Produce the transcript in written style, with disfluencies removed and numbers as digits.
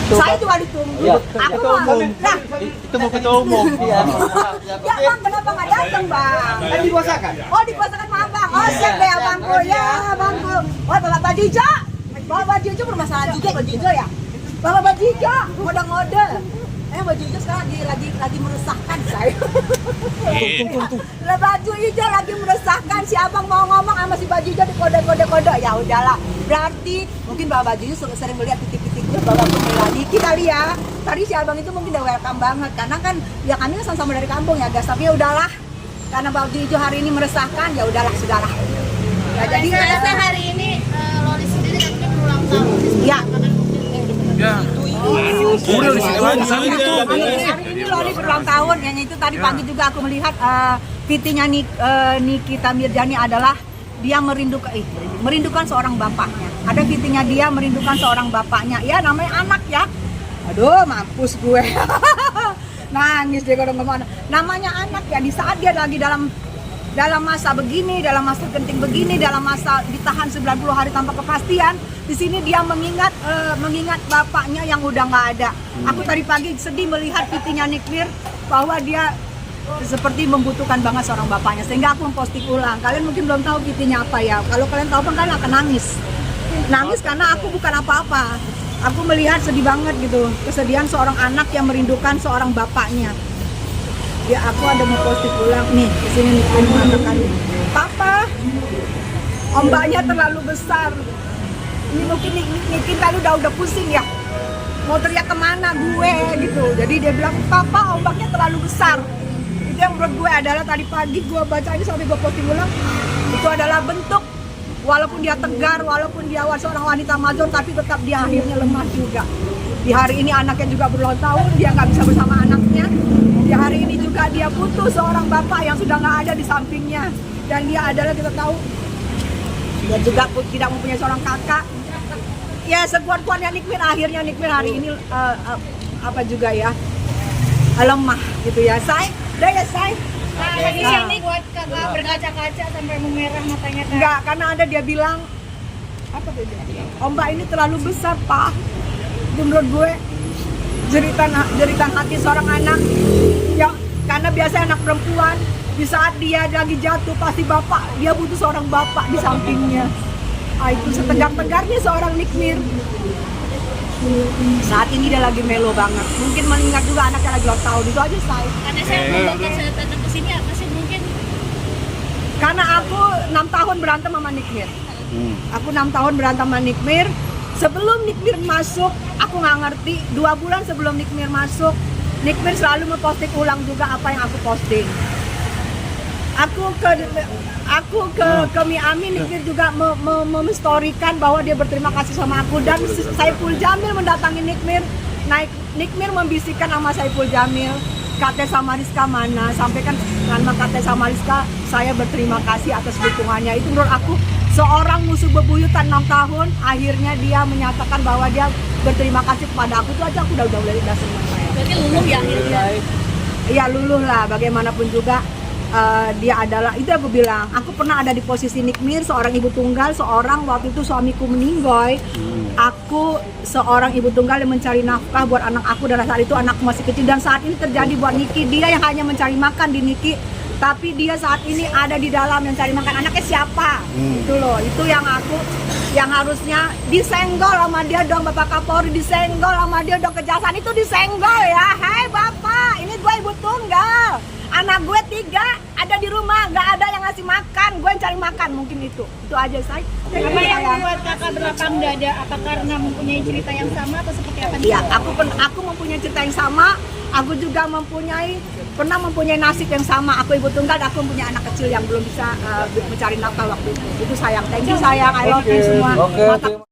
Saya juga ditunggu. Iya, Aku ketua mau. umum. Nah, Itu mau ketua umum. Iya. ya bang, kenapa nggak datang bang? Kan dikuasakan. Oh dikuasakan maaf bang. Oh siap deh abangku ya abangku. Oh Bapak Bajijo. Bapak Bajijo bermasalah juga Bajijo ya. Bapak Bajijo ngode-ngode. Bajijo sekarang lagi meresahkan saya. Baju hijau lagi meresahkan, si abang mau ngomong sama si Bajijo di kode. Ya udahlah. Berarti mungkin Bapak Bajijo sering melihat titik-titiknya Bapak lagi kita lihat. Tadi si abang itu mungkin udah welcome banget karena kan ya kami kan sama-sama dari kampung ya guys. Tapi ya udahlah. Karena Bapak Bajijo hari ini meresahkan, ya udahlah sudahlah. Ya jadi rasa hari ini Loli sendiri katanya berulang tahun. Ya. Ya. Udah di sini lagi sama itu. Hari ini Loli berulang tahun, yang itu tadi pagi juga aku melihat VT-nya Nikita Mirjani adalah dia merindukan seorang bapaknya. Ada VT-nya dia merindukan seorang bapaknya. Ya namanya anak ya. Aduh mampus gue. Nangis dia kalau ngomong. Namanya anak ya, di saat dia lagi dalam masa begini, dalam masa genting begini, dalam masa ditahan 90 hari tanpa kepastian, di sini dia mengingat bapaknya yang udah nggak ada. Aku tadi pagi sedih melihat VT-nya Nikmir bahwa dia seperti membutuhkan banget seorang bapaknya, sehingga aku memposting ulang. Kalian mungkin belum tahu VT-nya apa ya. Kalau kalian tahu kan kalian akan nangis karena aku bukan apa-apa. Aku melihat sedih banget gitu, kesedihan seorang anak yang merindukan seorang bapaknya. Ya aku ada mau posting ulang nih, kesini nih mengatakan, Papa, ombaknya terlalu besar. Ini mungkin kali udah pusing ya, mau teriak kemana gue gitu. Jadi dia bilang, Papa ombaknya terlalu besar. Itu yang menurut gue adalah tadi pagi gue baca ini sampai gue posting ulang, itu adalah bentuk. Walaupun dia tegar, walaupun dia seorang wanita Amazon, tapi tetap dia akhirnya lemah juga. Di hari ini anaknya juga berulang tahun, dia nggak bisa bersama anaknya. Di hari ini juga dia butuh seorang bapak yang sudah nggak ada di sampingnya. Dan dia adalah, kita tahu, dia juga tidak mempunyai seorang kakak. Ya sekuat-kuatnya Nikmir, akhirnya Nikmir hari ini apa juga ya, lemah gitu ya. Say, udah ya Say. Tadi sini buat kakak berkaca-kaca sampai memerah matanya kan? Enggak, karena ada dia bilang apa tuh dia? Ombak ini terlalu besar Pak. Itu menurut gue jeritan hati seorang anak ya, karena biasanya anak perempuan di saat dia lagi jatuh pasti dia butuh seorang bapak di sampingnya. Itu setegar-tegarnya seorang Nikmir. Saat ini dia lagi melo banget. Mungkin mengingat juga anaknya lagi ulang tahun. Itu aja saya. Karena saya membawa saya datang ke sini apa sih mungkin? Karena aku 6 tahun berantem sama Nikmir. Aku 6 tahun berantem sama Nikmir. Sebelum Nikmir masuk, aku nggak ngerti. 2 bulan sebelum Nikmir masuk, Nikmir selalu memposting ulang juga apa yang aku posting. Aku ke Miami, Nikmir juga memstorikan bahwa dia berterima kasih sama aku. Dan Saiful Jamil mendatangi Nikmir. Nikmir membisikkan sama Saiful Jamil, Kate sama Rizka mana, sampaikan nama Kate sama Rizka, saya berterima kasih atas dukungannya. Itu menurut aku seorang musuh bebuyutan 6 tahun, akhirnya dia menyatakan bahwa dia berterima kasih kepada aku. Itu aja aku udah senang. Berarti luluh ya akhirnya? Iya luluh lah, bagaimanapun juga. Dia adalah, itu aku bilang, aku pernah ada di posisi Nikmir, seorang ibu tunggal, seorang waktu itu suamiku meninggoy. Aku seorang ibu tunggal yang mencari nafkah buat anak aku, dan saat itu anakku masih kecil. Dan saat ini terjadi buat Niki, dia yang hanya mencari makan di Niki, tapi dia saat ini ada di dalam yang cari makan anaknya siapa. Itu loh, itu yang aku, yang harusnya disenggol sama dia dong. Bapak Kapolri disenggol sama dia dong, kejaksaan itu disenggol ya. Hai Bapak, ini gue ibu tunggal, anak gue 3 ada di rumah, nggak ada yang ngasih makan, gue yang cari makan. Mungkin itu aja Say. Apa yang membuat kakak berlapang dada? Apa karena mempunyai cerita yang sama atau seperti apa? Iya, aku mempunyai cerita yang sama. Aku juga pernah mempunyai nasib yang sama. Aku ibu tunggal, aku mempunyai anak kecil yang belum bisa mencari nafkah waktu itu. Itu sayang. Thank you sayang, I love you semua.